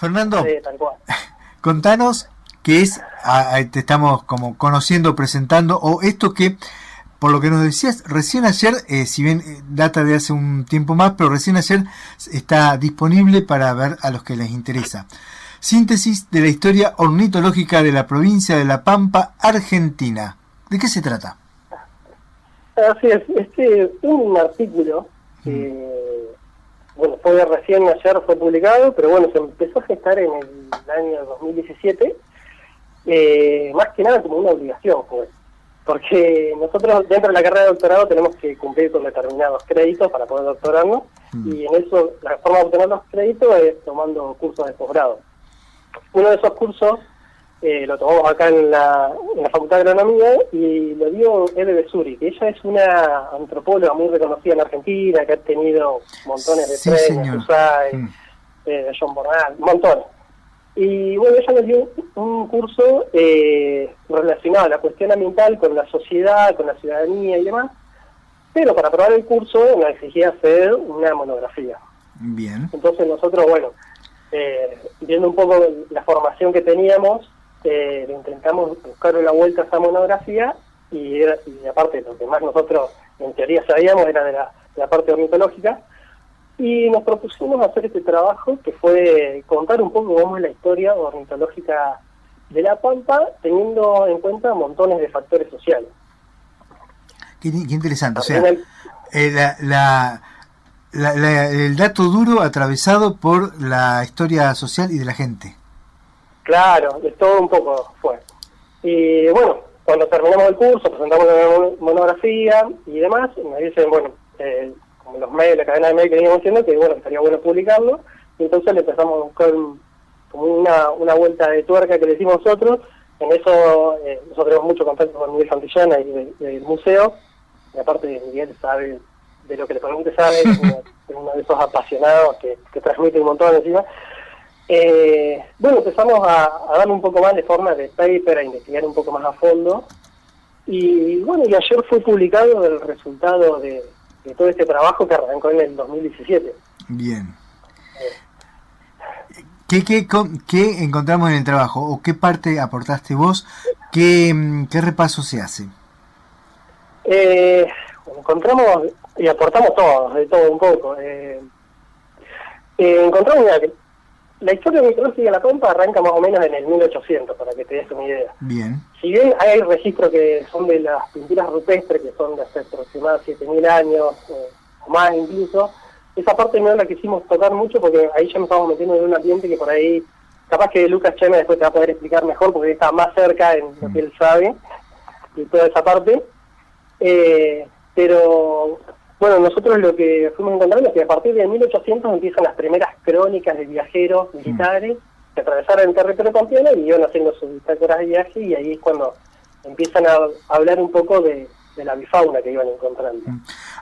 Fernando, tal cual. contanos qué es, te estamos como conociendo, presentando, o esto que, por lo que nos decías, recién ayer, si bien data de hace un tiempo más, pero recién ayer está disponible para ver a los que les interesa. Síntesis de la historia ornitológica de la provincia de La Pampa, Argentina. ¿De qué se trata? Así es, un artículo que, bueno, recién ayer fue publicado, pero bueno, se empezó a gestar en el año 2017, más que nada como una obligación, pues, porque nosotros dentro de la carrera de doctorado tenemos que cumplir con determinados créditos para poder doctorarnos, y en eso la forma de obtener los créditos es tomando cursos de posgrado. Uno de esos cursos lo tomamos acá en la Facultad de Agronomía y lo dio Eve Besuri, que ella es una antropóloga muy reconocida en Argentina, que ha tenido montones de premios, USAID, John Bornal, montones. Y bueno, ella nos dio un curso relacionado a la cuestión ambiental con la sociedad, con la ciudadanía y demás, pero para aprobar el curso nos exigía hacer una monografía. Bien. Entonces nosotros, bueno, viendo un poco la formación que teníamos, intentamos buscar la vuelta a esa monografía y aparte lo que más nosotros en teoría sabíamos era de la parte ornitológica, y nos propusimos hacer este trabajo que fue contar un poco cómo es la historia ornitológica de La Pampa, teniendo en cuenta montones de factores sociales. Qué interesante, o sea, el dato duro atravesado por la historia social y de la gente. Claro, de todo un poco fue. Y bueno, cuando terminamos el curso, presentamos la monografía y demás, y me dicen, bueno, como los medios, la cadena de medios que veníamos haciendo, que bueno, estaría bueno publicarlo, y entonces le empezamos a buscar como una vuelta de tuerca que le hicimos nosotros. En eso nosotros tenemos mucho contacto con Miguel Santillana y del museo, y aparte Miguel sabe de lo que le pregunte, sabe, es uno de esos apasionados que transmite un montón encima. Bueno, empezamos a darle un poco más de forma de paper, a investigar un poco más a fondo, y bueno, y ayer fue publicado el resultado de todo este trabajo que arrancó en el 2017. Bien. ¿Qué encontramos en el trabajo? ¿O qué parte aportaste vos? ¿Qué repaso se hace? Encontramos y aportamos todos, de todo un poco. Encontramos la historia mitológica de La Pampa arranca más o menos en el 1800, para que te des una idea. Bien. Si bien hay registros que son de las pinturas rupestres, que son de hace aproximadamente 7.000 años, o más incluso, esa parte no la quisimos tocar mucho porque ahí ya nos estamos metiendo en un ambiente que por ahí, capaz que Lucas Cheme después te va a poder explicar mejor porque está más cerca en lo que él sabe, y toda esa parte. Pero bueno, nosotros lo que fuimos encontrando es que a partir de 1800 empiezan las primeras crónicas de viajeros militares que atravesaron el territorio pampeano y iban haciendo sus bitácoras de viaje, y ahí es cuando empiezan a hablar un poco de la avifauna que iban encontrando.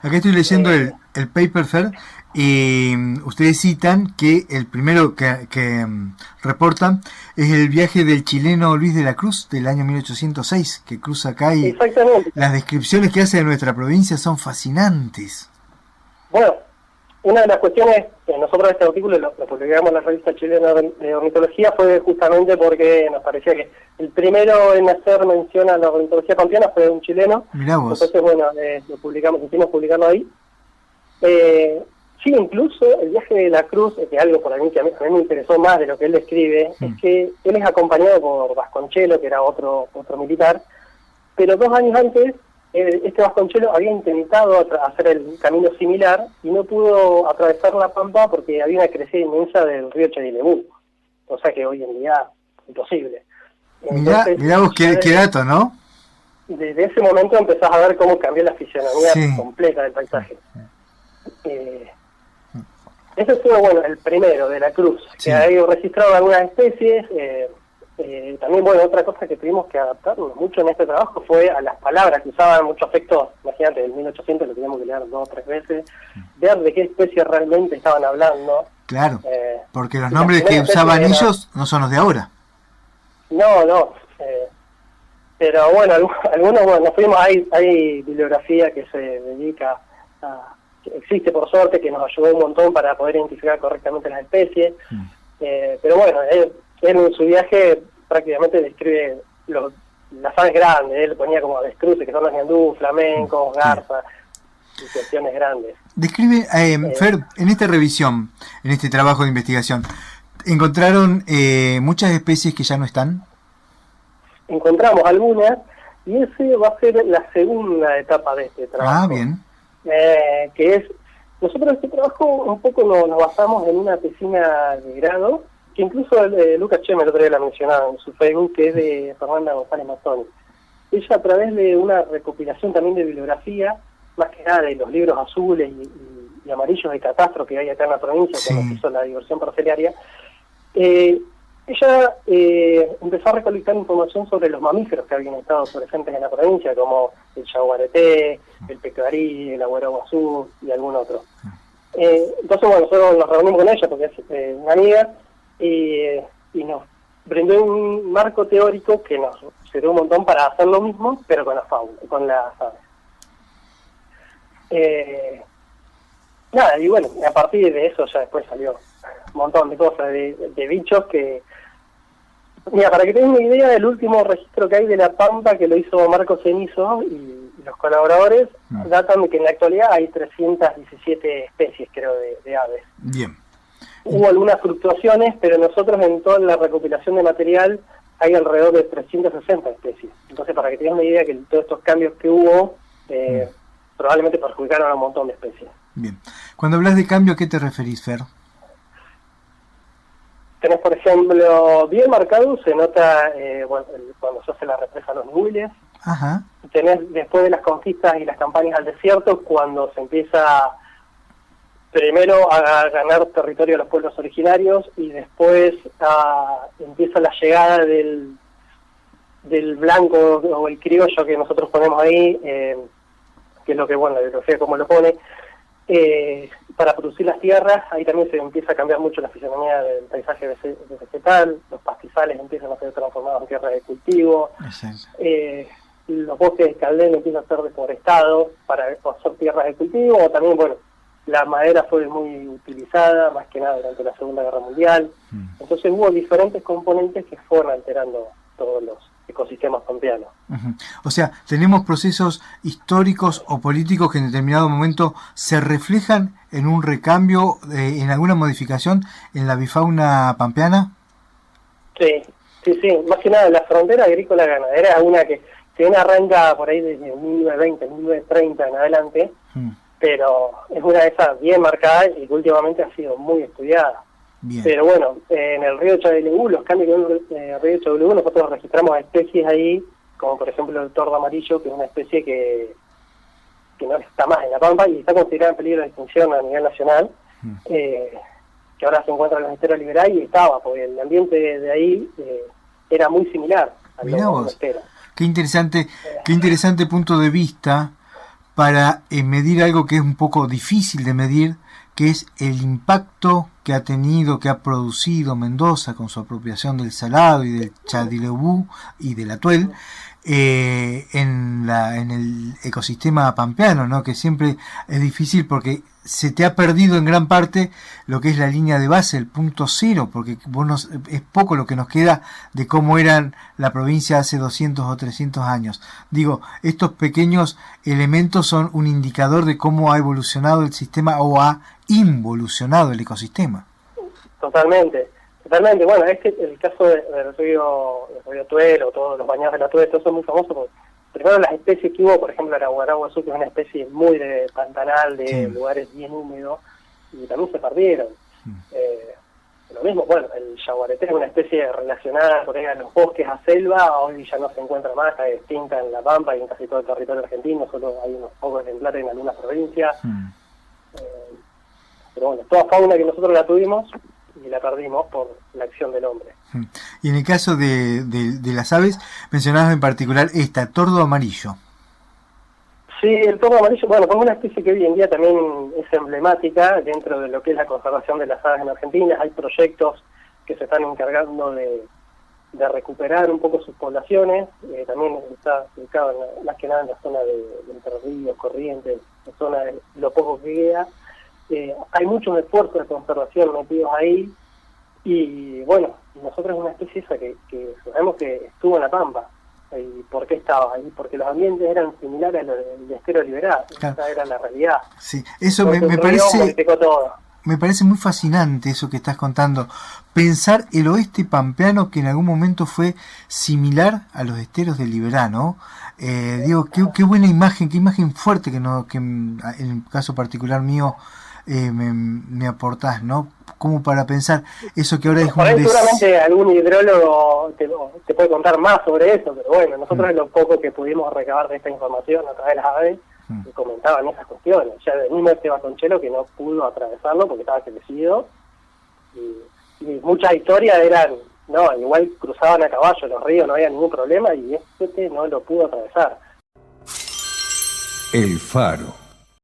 Acá estoy leyendo el paper, Fer, y ustedes citan que el primero que reportan es el viaje del chileno Luis de la Cruz del año 1806, que cruza acá, y exactamente. Las descripciones que hace de nuestra provincia son fascinantes. Bueno, una de las cuestiones que nosotros este artículo lo publicamos en la revista chilena de ornitología fue justamente porque nos parecía que el primero en hacer mención a la ornitología pampeana fue un chileno. Mirá vos. Entonces, bueno, lo publicamos, quisimos publicarlo ahí. Sí, incluso el viaje de la Cruz, que algo por ahí que a mí me interesó más de lo que él describe, es que él es acompañado por Vasconcello, que era otro militar, pero 2 años antes este Vasconcello había intentado hacer el camino similar y no pudo atravesar la Pampa porque había una crecida inmensa del río Chadilemú, o sea que hoy en día imposible. Entonces, mirá vos qué dato, ¿no? Desde ese momento empezás a ver cómo cambió la fisionomía completa del paisaje. Ese fue, bueno, el primero de la Cruz, que ha registrado algunas especies. También, bueno, otra cosa que tuvimos que adaptarnos mucho en este trabajo fue a las palabras que usaban, muchos efectos. Imagínate, en 1800 lo teníamos que leer 2 o 3 veces, ver de qué especie realmente estaban hablando. Claro, porque los nombres que usaban ellos no son los de ahora. No, pero bueno, algunos, bueno, nos fuimos, hay bibliografía que se dedica existe por suerte, que nos ayudó un montón para poder identificar correctamente las especies. Pero bueno, él en su viaje prácticamente describe las aves grandes. Él ponía como avestruces, que son los ñandú, flamencos, garzas, y cuestiones grandes. Describe, Fer, en esta revisión, en este trabajo de investigación, ¿encontraron muchas especies que ya no están? Encontramos algunas, y ese va a ser la segunda etapa de este trabajo. Ah, bien. Que es, nosotros este trabajo un poco nos basamos en una tesina de grado, que incluso Lucas Cheme el otro día la mencionaba en su Facebook, que es de Fernanda González Mazzoni. Ella, a través de una recopilación también de bibliografía, más que nada de los libros azules y amarillos de catastro que hay acá en la provincia, Sí. cuando se hizo la diversión parcelaria, ella empezó a recolectar información sobre los mamíferos que habían estado presentes en la provincia, como el yaguareté, el pecarí, el agüero guazú y algún otro. Entonces, bueno, nosotros nos reunimos con ella porque es una amiga y nos brindó un marco teórico que nos sirvió un montón para hacer lo mismo, pero con la fauna, con las aves. Nada, y bueno, a partir de eso ya después salió un montón de cosas, de bichos que... Mira, para que tengan una idea, el último registro que hay de la Pampa, que lo hizo Marco Cenizo y los colaboradores, datan de que en la actualidad hay 317 especies, creo, de aves. Bien. Hubo algunas fluctuaciones, pero nosotros en toda la recopilación de material hay alrededor de 360 especies. Entonces, para que tengan una idea que todos estos cambios que hubo probablemente perjudicaron a un montón de especies. Bien. Cuando hablas de cambio, ¿a qué te referís, Fer? Tenés, por ejemplo, bien marcado, se nota cuando se hace la represa a los Núbiles. Ajá. Tenés después de las conquistas y las campañas al desierto, cuando se empieza primero a ganar territorio a los pueblos originarios y después empieza la llegada del blanco o el criollo que nosotros ponemos ahí, que es lo que, bueno, la bibliografía como lo pone, para producir las tierras. Ahí también se empieza a cambiar mucho la fisonomía del paisaje vegetal, los pastizales empiezan a ser transformados en tierras de cultivo, los bosques de caldén empiezan a ser deforestados para hacer tierras de cultivo, o también, bueno, la madera fue muy utilizada, más que nada durante la Segunda Guerra Mundial. Entonces hubo diferentes componentes que fueron alterando todos los ecosistemas pampeanos. O sea, tenemos procesos históricos o políticos que en determinado momento se reflejan en un recambio, en alguna modificación en la bifauna pampeana. Sí, más que nada la frontera agrícola ganadera es una que si bien arranca por ahí desde 1920, 1930 en adelante, pero es una de esas bien marcadas y que últimamente ha sido muy estudiada. Bien. Pero bueno, en el río Chadelebú, los cambios en el río Chadelebú, nosotros registramos especies ahí, como por ejemplo el tordo amarillo, que es una especie que no está más en la Pampa y está considerada en peligro de extinción a nivel nacional, que ahora se encuentra en la Estero Liberal y estaba, porque el ambiente de ahí era muy similar al de la Estero. Qué interesante punto de vista para medir algo que es un poco difícil de medir, que es el impacto que ha tenido, que ha producido Mendoza con su apropiación del salado y del Chadelebú y del Atuel en el ecosistema pampeano, ¿no? Que siempre es difícil porque se te ha perdido en gran parte lo que es la línea de base, el punto cero, porque es poco lo que nos queda de cómo eran la provincia hace 200 o 300 años. Digo, estos pequeños elementos son un indicador de cómo ha evolucionado el sistema o ha involucionado el ecosistema. Totalmente. Bueno, el caso del río Tuel o todos los bañados de la Tuel, todos son muy famosos porque primero las especies que hubo, por ejemplo, el aguaraguazú, que es una especie muy de pantanal, de lugares bien húmedos, y también se perdieron. Lo mismo, bueno, el yaguareté es una especie relacionada por ahí a los bosques, a selva, hoy ya no se encuentra más, está extinta en La Pampa y en casi todo el territorio argentino, solo hay unos pocos ejemplares en algunas provincias. Pero bueno, toda fauna que nosotros la tuvimos y la perdimos por la acción del hombre. Y en el caso de las aves, mencionabas en particular tordo amarillo. Sí, el tordo amarillo, bueno, como una especie que hoy en día también es emblemática dentro de lo que es la conservación de las aves en Argentina. Hay proyectos que se están encargando de recuperar un poco sus poblaciones. También está ubicado más que nada en la zona de Entre Ríos, Corrientes, la zona de lo poco que queda. Hay muchos esfuerzos de conservación metidos ahí, Y bueno, nosotros es una especie esa que sabemos que estuvo en la Pampa. ¿Y por qué estaba ahí? Porque los ambientes eran similares a los del estero liberal. Claro. Esa era la realidad. Sí, eso Entonces, me un río parece... modificó todo. Me parece muy fascinante eso que estás contando. Pensar el oeste pampeano que en algún momento fue similar a los esteros del Liberá, ¿no? Digo, qué buena imagen, qué imagen fuerte que en el caso particular mío me aportás, ¿no? Como para pensar eso que ahora es Por ahí seguramente algún hidrólogo te puede contar más sobre eso, pero bueno, nosotros es lo poco que pudimos recabar de esta información a través de las aves, que comentaban esas cuestiones. Ya del mismo Vasconchelo que no pudo atravesarlo porque estaba crecido, y muchas historias eran, no, igual cruzaban a caballo los ríos, no había ningún problema, y este no lo pudo atravesar. El Faro.